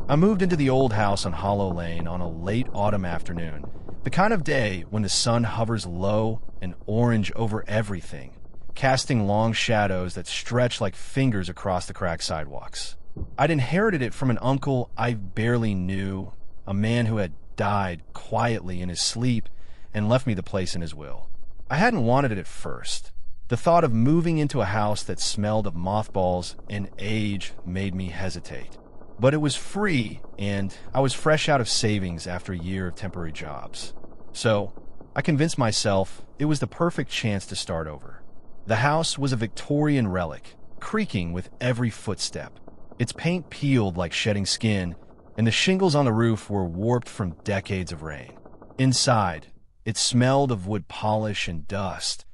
I moved into the old house on Hollow Lane on a late autumn afternoon, the kind of day when the sun hovers low and orange over everything, casting long shadows that stretch like fingers across the cracked sidewalks. I'd inherited it from an uncle I barely knew, a man who had died quietly in his sleep and left me the place in his will. I hadn't wanted it at first. The thought of moving into a house that smelled of mothballs and age made me hesitate. But it was free, and I was fresh out of savings after a year of temporary jobs. So I convinced myself it was the perfect chance to start over. The house was a Victorian relic, creaking with every footstep. Its paint peeled like shedding skin, and the shingles on the roof were warped from decades of rain. Inside, it smelled of wood polish and dust,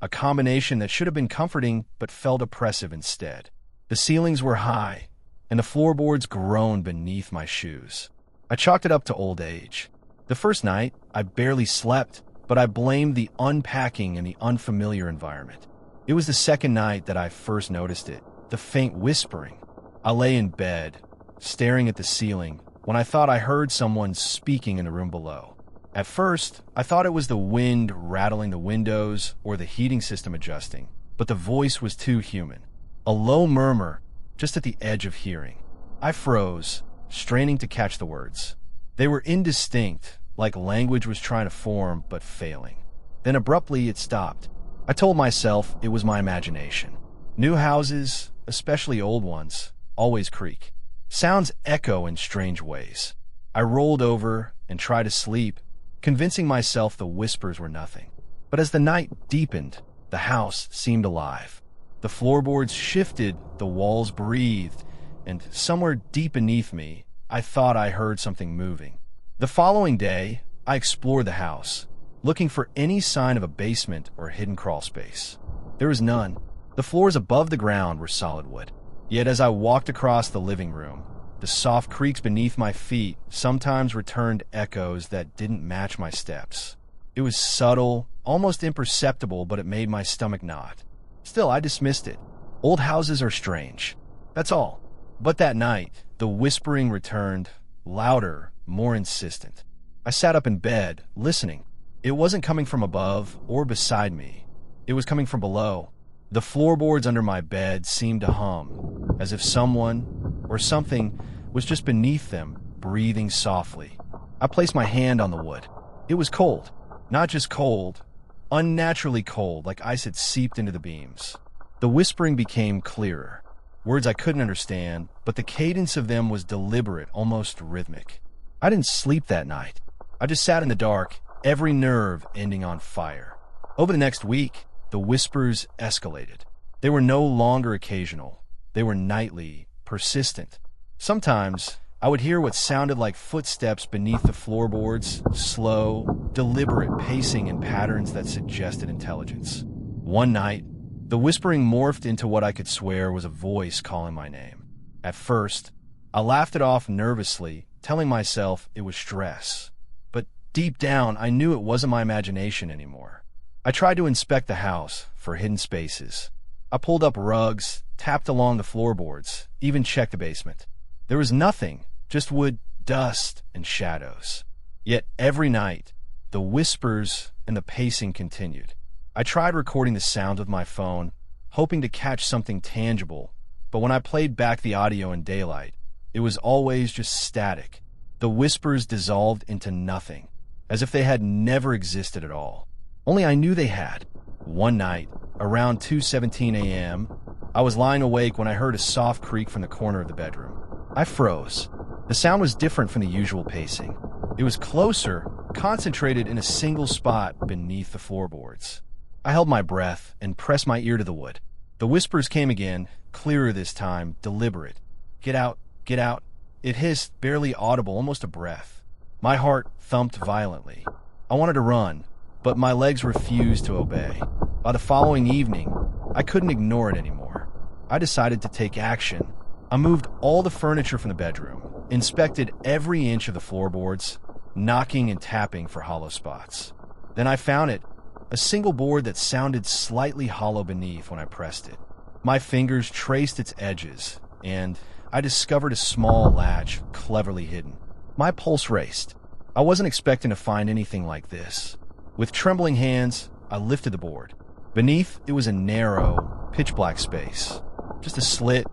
a combination that should have been comforting but felt oppressive instead. The ceilings were high, and the floorboards groaned beneath my shoes. I chalked it up to old age. The first night, I barely slept, but I blamed the unpacking and the unfamiliar environment. It was the second night that I first noticed it, the faint whispering. I lay in bed, staring at the ceiling, when I thought I heard someone speaking in the room below. At first, I thought it was the wind rattling the windows or the heating system adjusting, but the voice was too human. A low murmur, just at the edge of hearing. I froze, straining to catch the words. They were indistinct, like language was trying to form but failing. Then abruptly it stopped. I told myself it was my imagination. New houses, especially old ones, always creak. Sounds echo in strange ways. I rolled over and tried to sleep, convincing myself the whispers were nothing. But as the night deepened, the house seemed alive. The floorboards shifted, the walls breathed, and somewhere deep beneath me, I thought I heard something moving. The following day, I explored the house, looking for any sign of a basement or hidden crawl space. There was none. The floors above the ground were solid wood. Yet as I walked across the living room, the soft creaks beneath my feet sometimes returned echoes that didn't match my steps. It was subtle, almost imperceptible, but it made my stomach knot. Still, I dismissed it. Old houses are strange. That's all. But that night, the whispering returned, louder, more insistent. I sat up in bed, listening. It wasn't coming from above or beside me. It was coming from below. The floorboards under my bed seemed to hum, as if someone or something was just beneath them, breathing softly. I placed my hand on the wood. It was cold. Not just cold, unnaturally cold, like ice had seeped into the beams. The whispering became clearer. Words I couldn't understand, but the cadence of them was deliberate, almost rhythmic. I didn't sleep that night. I just sat in the dark, every nerve ending on fire. Over the next week, the whispers escalated. They were no longer occasional. They were nightly, persistent. Sometimes, I would hear what sounded like footsteps beneath the floorboards, slow, deliberate pacing in patterns that suggested intelligence. One night, the whispering morphed into what I could swear was a voice calling my name. At first, I laughed it off nervously, telling myself it was stress. But deep down, I knew it wasn't my imagination anymore. I tried to inspect the house for hidden spaces. I pulled up rugs, tapped along the floorboards, even checked the basement. There was nothing, just wood, dust, and shadows. Yet every night, the whispers and the pacing continued. I tried recording the sound with my phone, hoping to catch something tangible, but when I played back the audio in daylight, it was always just static. The whispers dissolved into nothing, as if they had never existed at all. Only I knew they had. One night, around 2:17 a.m., I was lying awake when I heard a soft creak from the corner of the bedroom. I froze. The sound was different from the usual pacing. It was closer, concentrated in a single spot beneath the floorboards. I held my breath and pressed my ear to the wood. The whispers came again, clearer this time, deliberate. Get out, get out. It hissed, barely audible, almost a breath. My heart thumped violently. I wanted to run, but my legs refused to obey. By the following evening, I couldn't ignore it anymore. I decided to take action. I moved all the furniture from the bedroom, inspected every inch of the floorboards, knocking and tapping for hollow spots. Then I found it, a single board that sounded slightly hollow beneath when I pressed it. My fingers traced its edges, and I discovered a small latch cleverly hidden. My pulse raced. I wasn't expecting to find anything like this. With trembling hands, I lifted the board. Beneath, it was a narrow, pitch-black space. Just a slit,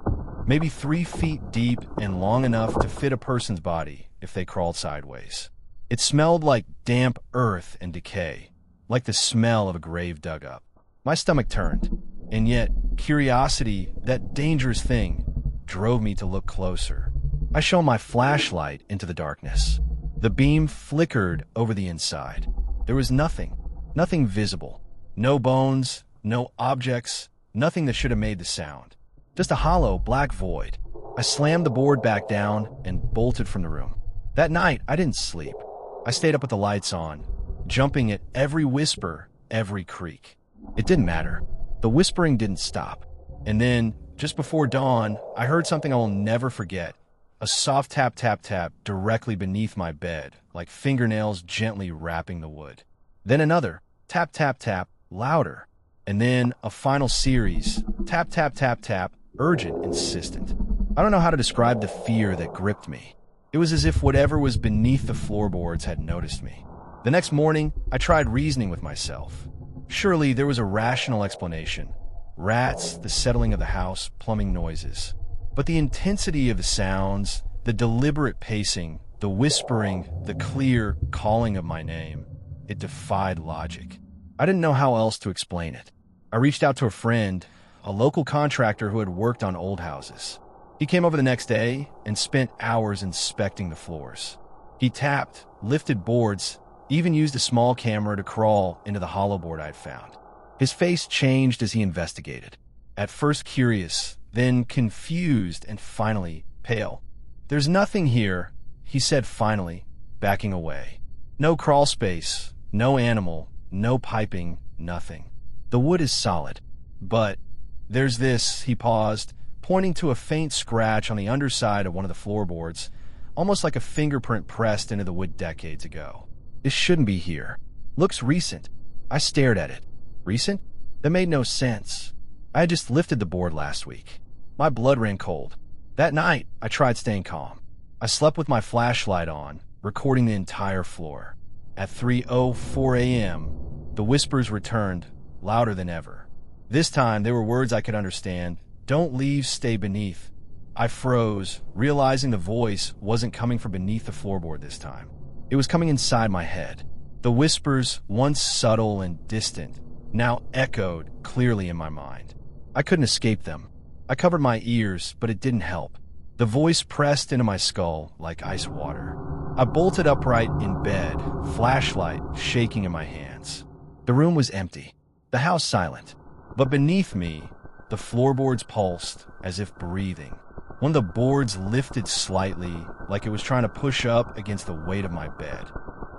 maybe 3 feet deep and long enough to fit a person's body if they crawled sideways. It smelled like damp earth and decay, like the smell of a grave dug up. My stomach turned, and yet curiosity, that dangerous thing, drove me to look closer. I shone my flashlight into the darkness. The beam flickered over the inside. There was nothing visible. No bones, no objects, nothing that should have made the sound. Just a hollow, black void. I slammed the board back down and bolted from the room. That night, I didn't sleep. I stayed up with the lights on, jumping at every whisper, every creak. It didn't matter. The whispering didn't stop. And then, just before dawn, I heard something I will never forget. A soft tap, tap, tap directly beneath my bed, like fingernails gently wrapping the wood. Then another, tap, tap, tap, louder. And then a final series, tap, tap, tap, tap, urgent, insistent. I don't know how to describe the fear that gripped me. It was as if whatever was beneath the floorboards had noticed me. The next morning, I tried reasoning with myself. Surely there was a rational explanation. Rats, the settling of the house, plumbing noises. But the intensity of the sounds, the deliberate pacing, the whispering, the clear calling of my name, it defied logic. I didn't know how else to explain it. I reached out to a friend, a local contractor who had worked on old houses. He came over the next day and spent hours inspecting the floors. He tapped, lifted boards, even used a small camera to crawl into the hollow board I'd found. His face changed as he investigated. At first curious, then confused, and finally pale. "There's nothing here," he said finally, backing away. "No crawl space, no animal, no piping, nothing. The wood is solid. But there's this," he paused, pointing to a faint scratch on the underside of one of the floorboards, almost like a fingerprint pressed into the wood decades ago. "This shouldn't be here. Looks recent." I stared at it. Recent? That made no sense. I had just lifted the board last week. My blood ran cold. That night, I tried staying calm. I slept with my flashlight on, recording the entire floor. At 3:04 a.m., the whispers returned, louder than ever. This time, they were words I could understand. "Don't leave, stay beneath." I froze, realizing the voice wasn't coming from beneath the floorboard this time. It was coming inside my head. The whispers, once subtle and distant, now echoed clearly in my mind. I couldn't escape them. I covered my ears, but it didn't help. The voice pressed into my skull like ice water. I bolted upright in bed, flashlight shaking in my hands. The room was empty, the house silent. But beneath me, the floorboards pulsed as if breathing. One of the boards lifted slightly, like it was trying to push up against the weight of my bed.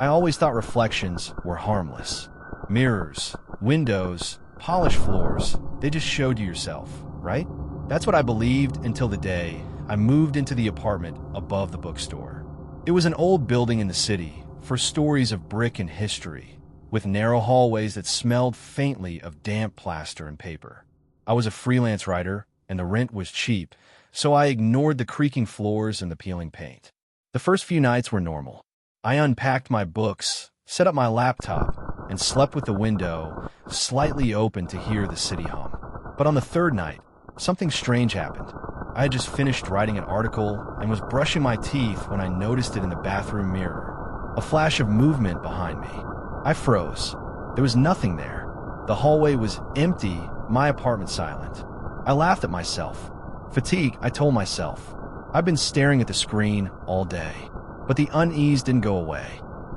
I always thought reflections were harmless. Mirrors, windows, polished floors, they just showed you yourself, right? That's what I believed until the day I moved into the apartment above the bookstore. It was an old building in the city, for stories of brick and history, with narrow hallways that smelled faintly of damp plaster and paper. I was a freelance writer, and the rent was cheap, so I ignored the creaking floors and the peeling paint. The first few nights were normal. I unpacked my books, set up my laptop, and slept with the window slightly open to hear the city hum. But on the third night, something strange happened. I had just finished writing an article and was brushing my teeth when I noticed it in the bathroom mirror. A flash of movement behind me. I froze. There was nothing there. The hallway was empty, my apartment silent. I laughed at myself. Fatigue, I told myself. I've been staring at the screen all day. But the unease didn't go away.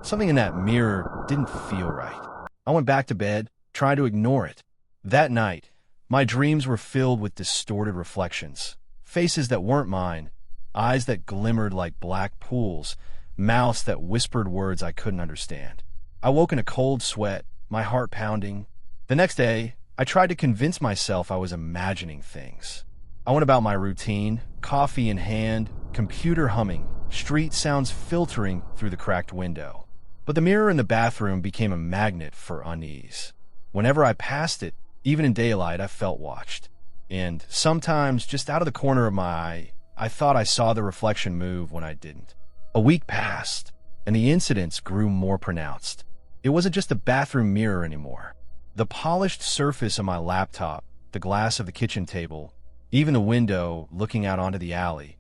Something in that mirror didn't feel right. I went back to bed, trying to ignore it. That night, my dreams were filled with distorted reflections. Faces that weren't mine, eyes that glimmered like black pools, mouths that whispered words I couldn't understand. I woke in a cold sweat, my heart pounding. The next day, I tried to convince myself I was imagining things. I went about my routine, coffee in hand, computer humming, street sounds filtering through the cracked window. But the mirror in the bathroom became a magnet for unease. Whenever I passed it, even in daylight, I felt watched. And sometimes, just out of the corner of my eye, I thought I saw the reflection move when I didn't. A week passed, and the incidents grew more pronounced. It wasn't just a bathroom mirror anymore. The polished surface of my laptop, the glass of the kitchen table, even the window looking out onto the alley,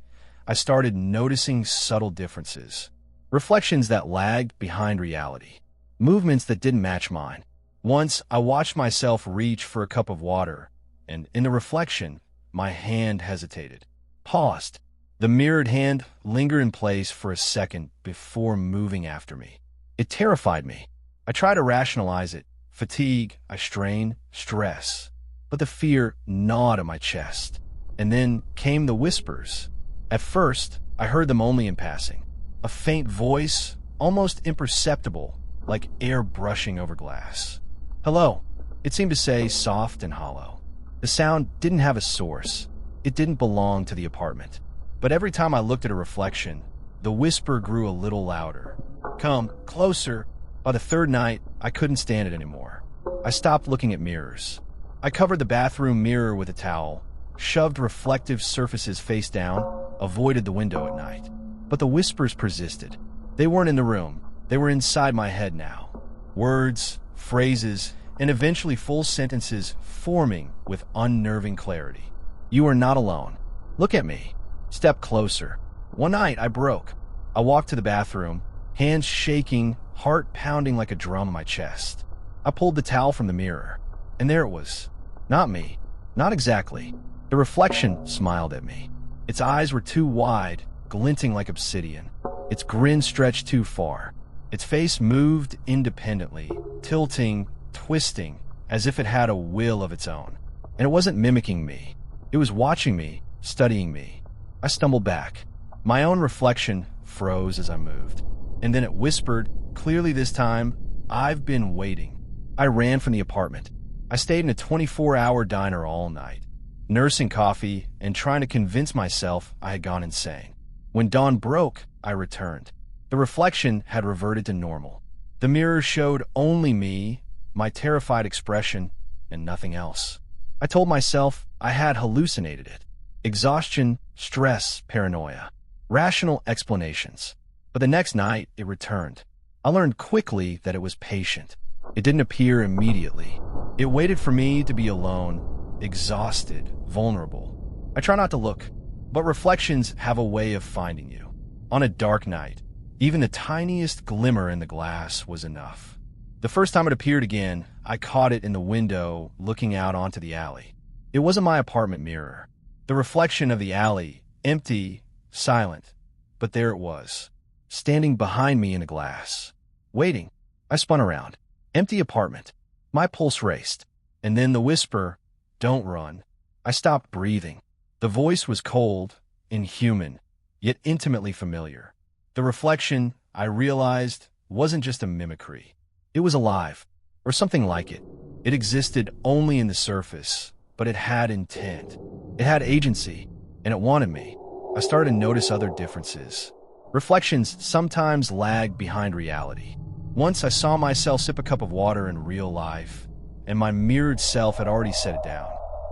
I started noticing subtle differences. Reflections that lagged behind reality. Movements that didn't match mine. Once, I watched myself reach for a cup of water, and in the reflection, my hand hesitated, paused. The mirrored hand lingered in place for a second before moving after me. It terrified me. I tried to rationalize it. Fatigue, I strain, stress. But the fear gnawed at my chest. And then came the whispers. At first, I heard them only in passing. A faint voice, almost imperceptible, like air brushing over glass. Hello, it seemed to say, soft and hollow. The sound didn't have a source. It didn't belong to the apartment. But every time I looked at a reflection, the whisper grew a little louder. Come, closer. By the third night, I couldn't stand it anymore. I stopped looking at mirrors. I covered the bathroom mirror with a towel, shoved reflective surfaces face down, avoided the window at night. But the whispers persisted. They weren't in the room. They were inside my head now. Words, phrases, and eventually full sentences forming with unnerving clarity. You are not alone. Look at me. Step closer. One night, I broke. I walked to the bathroom, hands shaking, heart pounding like a drum in my chest. I pulled the towel from the mirror, and there it was. Not me. Not exactly. The reflection smiled at me. Its eyes were too wide, glinting like obsidian. Its grin stretched too far. Its face moved independently, tilting, twisting, as if it had a will of its own. And it wasn't mimicking me. It was watching me, studying me. I stumbled back. My own reflection froze as I moved. And then it whispered, clearly this time, I've been waiting. I ran from the apartment. I stayed in a 24-hour diner all night, nursing coffee and trying to convince myself I had gone insane. When dawn broke, I returned. The reflection had reverted to normal. The mirror showed only me, my terrified expression, and nothing else. I told myself I had hallucinated it. Exhaustion, stress, paranoia. Rational explanations. But the next night, it returned. I learned quickly that it was patient. It didn't appear immediately. It waited for me to be alone, exhausted, vulnerable. I try not to look, but reflections have a way of finding you. On a dark night, even the tiniest glimmer in the glass was enough. The first time it appeared again, I caught it in the window looking out onto the alley. It wasn't my apartment mirror. The reflection of the alley, empty, silent, but there it was, standing behind me in a glass, waiting. I spun around. Empty apartment. My pulse raced. And then the whisper, don't run. I stopped breathing. The voice was cold, inhuman, yet intimately familiar. The reflection, I realized, wasn't just a mimicry. It was alive, or something like it. It existed only in the surface, but it had intent. It had agency, and it wanted me. I started to notice other differences. Reflections sometimes lag behind reality. Once I saw myself sip a cup of water in real life, and my mirrored self had already set it down.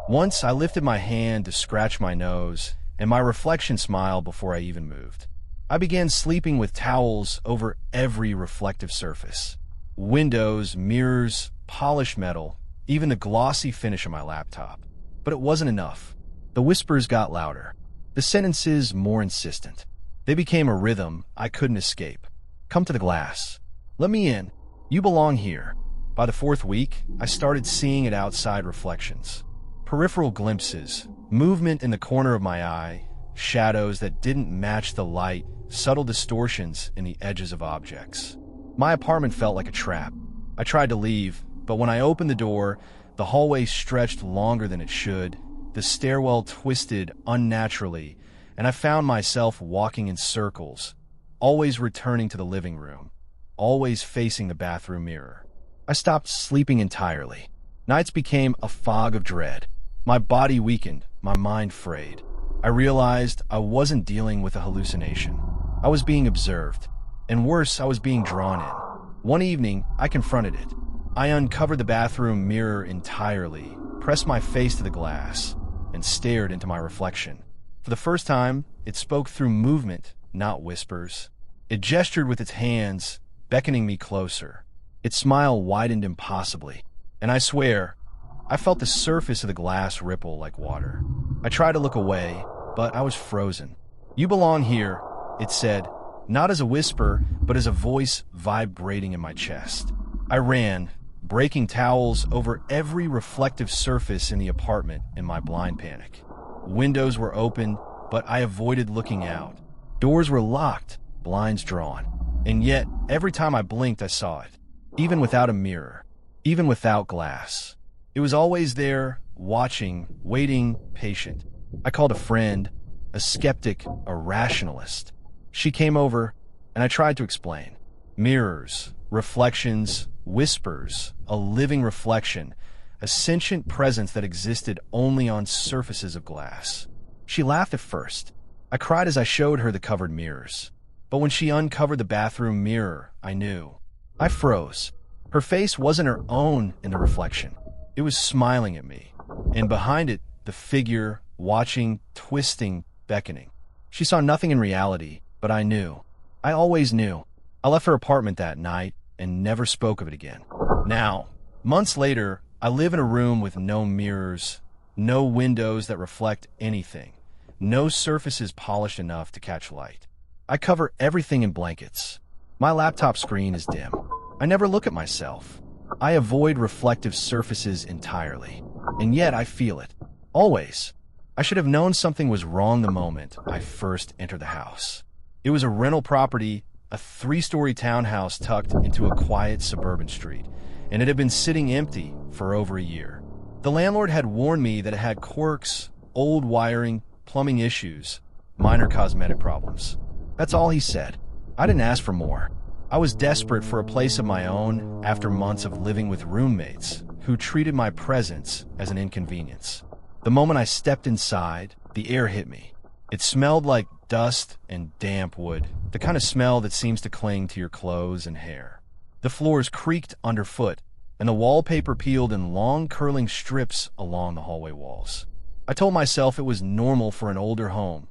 Once I lifted my hand to scratch my nose, and my reflection smiled before I even moved. I began sleeping with towels over every reflective surface. Windows, mirrors, polished metal, even the glossy finish of my laptop. But it wasn't enough. The whispers got louder. The sentences more insistent. They became a rhythm I couldn't escape. Come to the glass. Let me in. You belong here. By the fourth week, I started seeing it outside reflections. Peripheral glimpses, movement in the corner of my eye, shadows that didn't match the light, subtle distortions in the edges of objects. My apartment felt like a trap. I tried to leave, but when I opened the door, the hallway stretched longer than it should, the stairwell twisted unnaturally, and I found myself walking in circles, always returning to the living room, always facing the bathroom mirror. I stopped sleeping entirely. Nights became a fog of dread. My body weakened, my mind frayed. I realized I wasn't dealing with a hallucination. I was being observed. And worse, I was being drawn in. One evening, I confronted it. I uncovered the bathroom mirror entirely, pressed my face to the glass, and stared into my reflection. For the first time, it spoke through movement, not whispers. It gestured with its hands, beckoning me closer. Its smile widened impossibly, and I swear, I felt the surface of the glass ripple like water. I tried to look away, but I was frozen. "You belong here," it said, not as a whisper, but as a voice vibrating in my chest. I ran, breaking towels over every reflective surface in the apartment in my blind panic. Windows were open, but I avoided looking out. Doors were locked, blinds drawn. And yet, every time I blinked, I saw it. Even without a mirror, even without glass. It was always there, watching, waiting, patient. I called a friend, a skeptic, a rationalist. She came over, and I tried to explain. Mirrors, reflections, whispers, a living reflection, a sentient presence that existed only on surfaces of glass. She laughed at first. I cried as I showed her the covered mirrors. But when she uncovered the bathroom mirror, I knew. I froze. Her face wasn't her own in the reflection. It was smiling at me. And behind it, the figure, watching, twisting, beckoning. She saw nothing in reality, but I knew. I always knew. I left her apartment that night and never spoke of it again. Now, months later, I live in a room with no mirrors, no windows that reflect anything, no surfaces polished enough to catch light. I cover everything in blankets. My laptop screen is dim. I never look at myself. I avoid reflective surfaces entirely. And yet I feel it. Always. I should have known something was wrong the moment I first entered the house. It was a rental property, a 3-story townhouse tucked into a quiet suburban street, and it had been sitting empty for over a year. The landlord had warned me that it had quirks, old wiring, plumbing issues, minor cosmetic problems. That's all he said. I didn't ask for more. I was desperate for a place of my own after months of living with roommates who treated my presence as an inconvenience. The moment I stepped inside, the air hit me. It smelled like dust and damp wood, the kind of smell that seems to cling to your clothes and hair. The floors creaked underfoot, and the wallpaper peeled in long curling strips along the hallway walls. I told myself it was normal for an older home,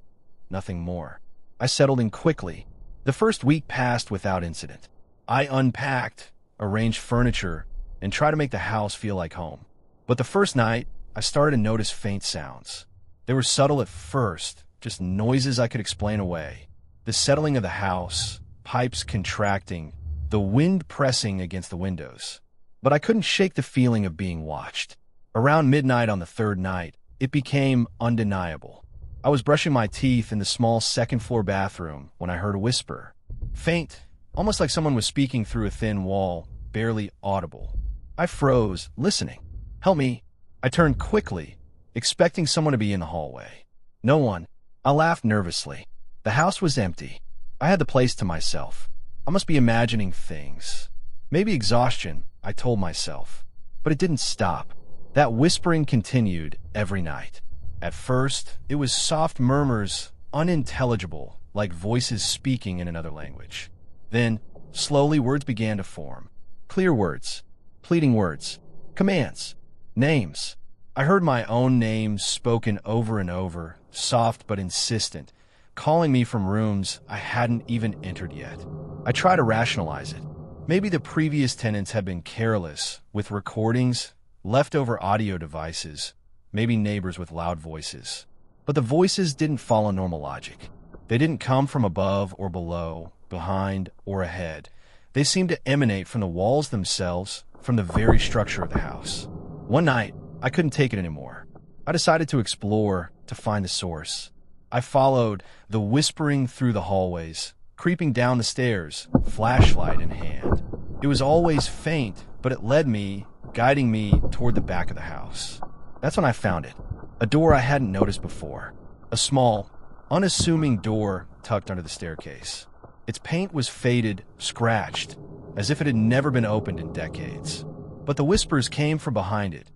nothing more. I settled in quickly. The first week passed without incident. I unpacked, arranged furniture, and tried to make the house feel like home. But the first night, I started to notice faint sounds. They were subtle at first, just noises I could explain away. The settling of the house, pipes contracting, the wind pressing against the windows. But I couldn't shake the feeling of being watched. Around midnight on the third night, it became undeniable. I was brushing my teeth in the small second-floor bathroom when I heard a whisper. Faint, almost like someone was speaking through a thin wall, barely audible. I froze, listening. "Help me." I turned quickly, expecting someone to be in the hallway. No one. I laughed nervously. The house was empty. I had the place to myself. I must be imagining things. Maybe exhaustion, I told myself. But it didn't stop. That whispering continued every night. At first, it was soft murmurs, unintelligible, like voices speaking in another language. Then, slowly words began to form. Clear words, pleading words, commands, names. I heard my own name spoken over and over, soft but insistent, calling me from rooms I hadn't even entered yet. I tried to rationalize it. Maybe the previous tenants had been careless with recordings, leftover audio devices, maybe neighbors with loud voices. But the voices didn't follow normal logic. They didn't come from above or below, behind or ahead. They seemed to emanate from the walls themselves, from the very structure of the house. One night, I couldn't take it anymore. I decided to explore, to find the source. I followed the whispering through the hallways, creeping down the stairs, flashlight in hand. It was always faint, but it led me, guiding me toward the back of the house. That's when I found it. A door I hadn't noticed before. A small, unassuming door tucked under the staircase. Its paint was faded, scratched, as if it had never been opened in decades. But the whispers came from behind it.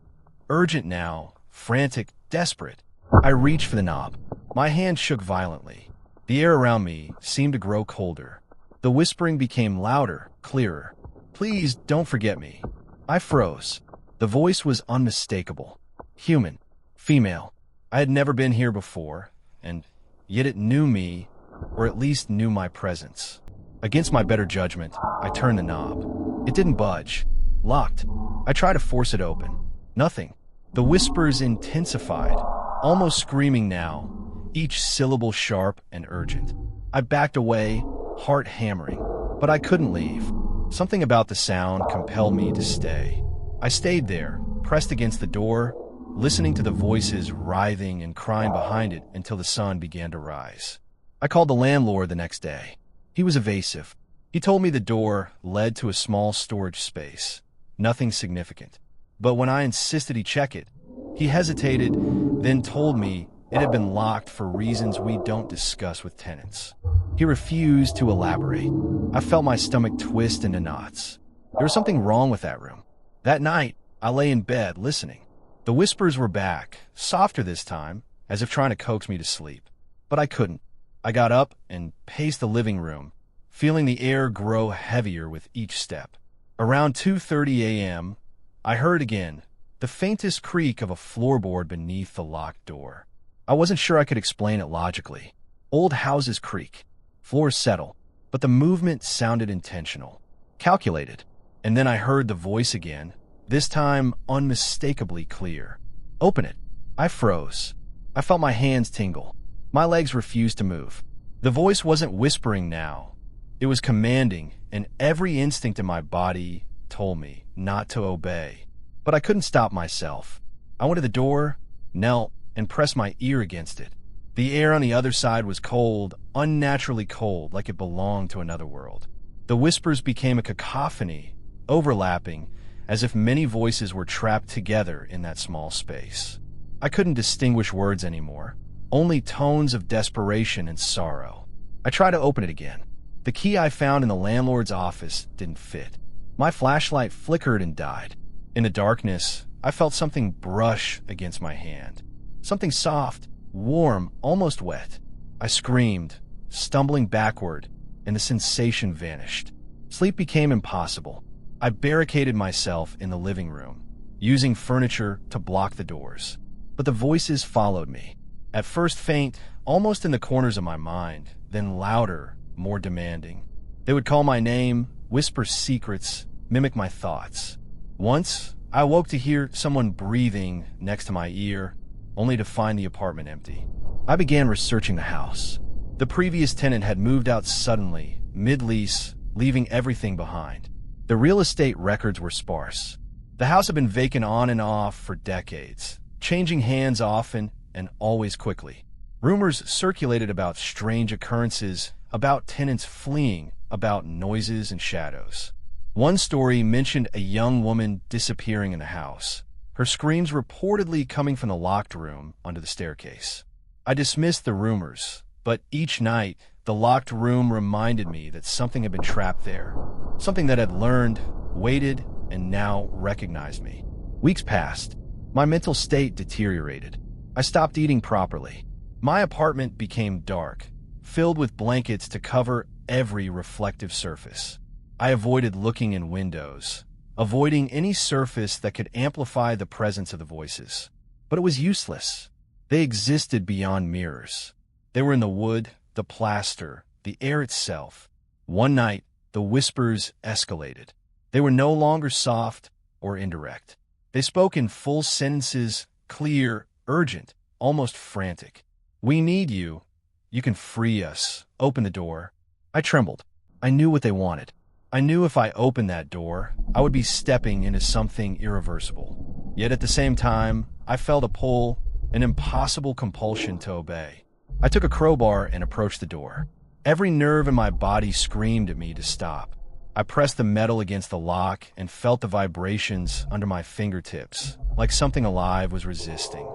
Urgent now, frantic, desperate. I reached for the knob. My hand shook violently. The air around me seemed to grow colder. The whispering became louder, clearer. "Please don't forget me." I froze. The voice was unmistakable. Human. Female. I had never been here before, and yet it knew me, or at least knew my presence. Against my better judgment, I turned the knob. It didn't budge. Locked. I tried to force it open. Nothing. The whispers intensified, almost screaming now, each syllable sharp and urgent. I backed away, heart hammering, but I couldn't leave. Something about the sound compelled me to stay. I stayed there, pressed against the door, listening to the voices writhing and crying behind it until the sun began to rise. I called the landlord the next day. He was evasive. He told me the door led to a small storage space. Nothing significant. But when I insisted he check it, he hesitated, then told me it had been locked for reasons we don't discuss with tenants. He refused to elaborate. I felt my stomach twist into knots. There was something wrong with that room. That night, I lay in bed listening. The whispers were back, softer this time, as if trying to coax me to sleep. But I couldn't. I got up and paced the living room, feeling the air grow heavier with each step. Around 2:30 a.m., I heard again the faintest creak of a floorboard beneath the locked door. I wasn't sure I could explain it logically. Old houses creak, floors settle, but the movement sounded intentional, calculated. And then I heard the voice again, this time unmistakably clear. Open it. I froze. I felt my hands tingle. My legs refused to move. The voice wasn't whispering now. It was commanding, and every instinct in my body told me not to obey. But I couldn't stop myself. I went to the door, knelt, and pressed my ear against it. The air on the other side was cold, unnaturally cold, like it belonged to another world. The whispers became a cacophony, overlapping, as if many voices were trapped together in that small space. I couldn't distinguish words anymore, only tones of desperation and sorrow. I tried to open it again. The key I found in the landlord's office didn't fit. My flashlight flickered and died. In the darkness, I felt something brush against my hand. Something soft, warm, almost wet. I screamed, stumbling backward, and the sensation vanished. Sleep became impossible. I barricaded myself in the living room, using furniture to block the doors. But the voices followed me. At first faint, almost in the corners of my mind, then louder, more demanding. They would call my name, whisper secrets, mimic my thoughts. Once, I awoke to hear someone breathing next to my ear, only to find the apartment empty. I began researching the house. The previous tenant had moved out suddenly, mid-lease, leaving everything behind. The real estate records were sparse. The house had been vacant on and off for decades, changing hands often and always quickly. Rumors circulated about strange occurrences, about tenants fleeing, about noises and shadows. One story mentioned a young woman disappearing in the house, her screams reportedly coming from the locked room under the staircase. I dismissed the rumors, but each night, the locked room reminded me that something had been trapped there, something that had learned, waited, and now recognized me. Weeks passed. My mental state deteriorated. I stopped eating properly. My apartment became dark, filled with blankets to cover every reflective surface. I avoided looking in windows, avoiding any surface that could amplify the presence of the voices. But it was useless. They existed beyond mirrors. They were in the wood, the plaster, the air itself. One night, the whispers escalated. They were no longer soft or indirect. They spoke in full sentences, clear, urgent, almost frantic. "We need you. You can free us. Open the door." I trembled. I knew what they wanted. I knew if I opened that door, I would be stepping into something irreversible. Yet at the same time, I felt a pull, an impossible compulsion to obey. I took a crowbar and approached the door. Every nerve in my body screamed at me to stop. I pressed the metal against the lock and felt the vibrations under my fingertips, like something alive was resisting.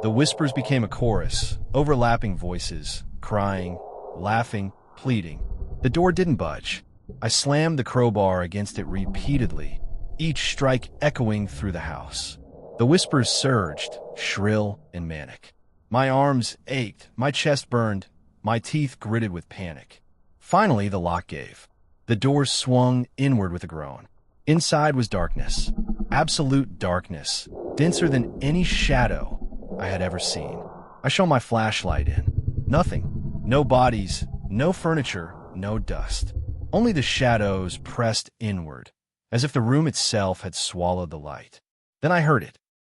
The whispers became a chorus, overlapping voices, crying, laughing, pleading. The door didn't budge. I slammed the crowbar against it repeatedly, each strike echoing through the house. The whispers surged, shrill and manic. My arms ached, my chest burned, my teeth gritted with panic. Finally, the lock gave. The door swung inward with a groan. Inside was darkness, absolute darkness, denser than any shadow I had ever seen. I shone my flashlight in. Nothing. No bodies, no furniture, no dust. Only the shadows pressed inward, as if the room itself had swallowed the light. Then I heard it.